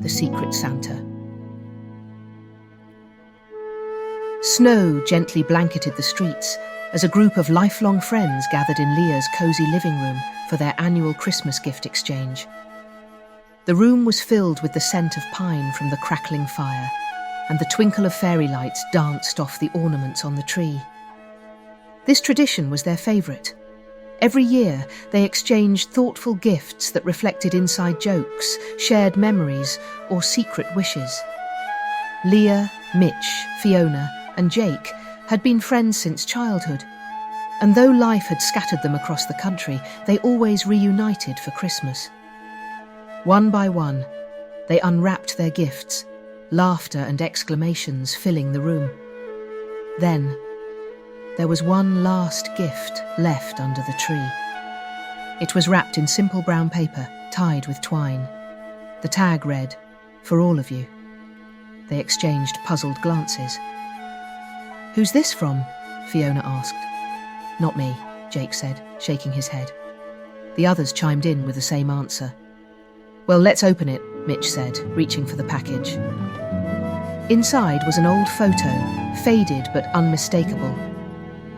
the secret Santa. Snow gently blanketed the streets as a group of lifelong friends gathered in Leah's cozy living room for their annual Christmas gift exchange. The room was filled with the scent of pine from the crackling fire, and the twinkle of fairy lights danced off the ornaments on the tree. This tradition was their favourite. Every year, they exchanged thoughtful gifts that reflected inside jokes, shared memories, or secret wishes. Leah, Mitch, Fiona, and Jake had been friends since childhood, and though life had scattered them across the country, they always reunited for Christmas. One by one, they unwrapped their gifts, laughter and exclamations filling the room. Then, there was one last gift left under the tree. It was wrapped in simple brown paper, tied with twine. The tag read, "For all of you." They exchanged puzzled glances. "Who's this from?" Fiona asked. "Not me," Jake said, shaking his head. The others chimed in with the same answer. "Well, let's open it," Mitch said, reaching for the package. Inside was an old photo, faded but unmistakable.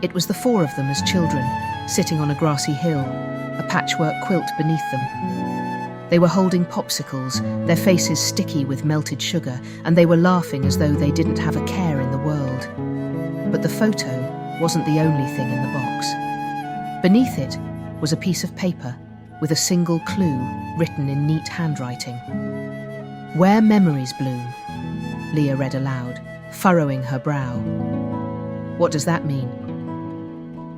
It was the four of them as children, sitting on a grassy hill, a patchwork quilt beneath them. They were holding popsicles, their faces sticky with melted sugar, and they were laughing as though they didn't have a care in the world. But the photo wasn't the only thing in the box. Beneath it was a piece of paper with a single clue written in neat handwriting. "Where memories bloom," Leah read aloud, furrowing her brow. "What does that mean?"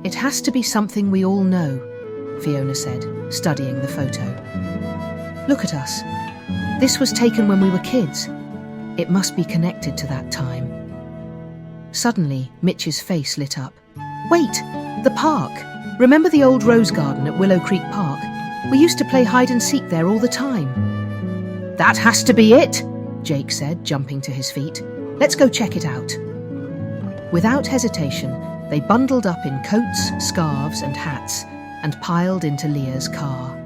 "It has to be something we all know," Fiona said, studying the photo. "Look at us. This was taken when we were kids. It must be connected to that time." Suddenly, Mitch's face lit up. "Wait! The park! Remember the old rose garden at Willow Creek Park? We used to play hide and seek there all the time." "That has to be it!" Jake said, jumping to his feet. "Let's go check it out." Without hesitation, they bundled up in coats, scarves, and hats and piled into Leah's car.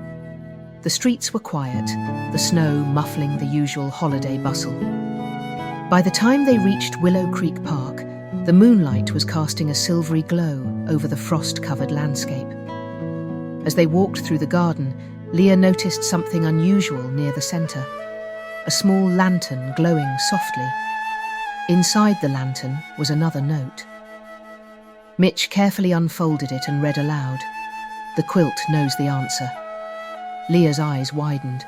The streets were quiet, the snow muffling the usual holiday bustle. By the time they reached Willow Creek Park, the moonlight was casting a silvery glow over the frost-covered landscape. As they walked through the garden, Leah noticed something unusual near the centre. A small lantern glowing softly. Inside the lantern was another note. Mitch carefully unfolded it and read aloud. "The quilt knows the answer." Leah's eyes widened.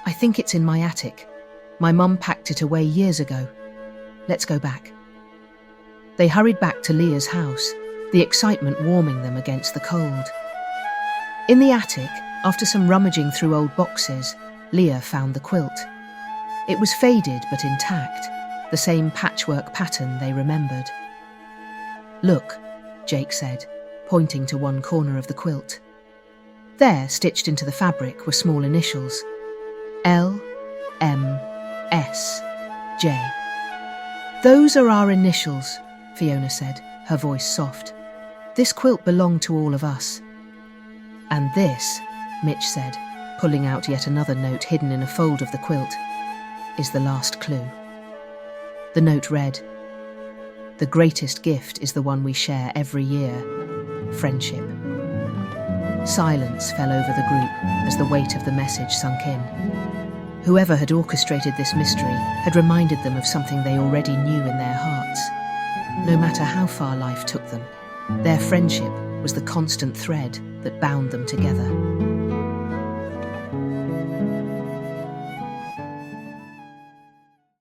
"I think it's in my attic. My mum packed it away years ago. Let's go back." They hurried back to Leah's house, the excitement warming them against the cold. In the attic, after some rummaging through old boxes, Leah found the quilt. It was faded but intact, the same patchwork pattern they remembered. "Look," Jake said, pointing to one corner of the quilt. There, stitched into the fabric, were small initials. L, M, S, J. "Those are our initials," Fiona said, her voice soft. "This quilt belonged to all of us." "And this," Mitch said, pulling out yet another note hidden in a fold of the quilt, "is the last clue." The note read, "The greatest gift is the one we share every year, friendship." Silence fell over the group as the weight of the message sunk in. Whoever had orchestrated this mystery had reminded them of something they already knew in their hearts. No matter how far life took them, their friendship was the constant thread that bound them together.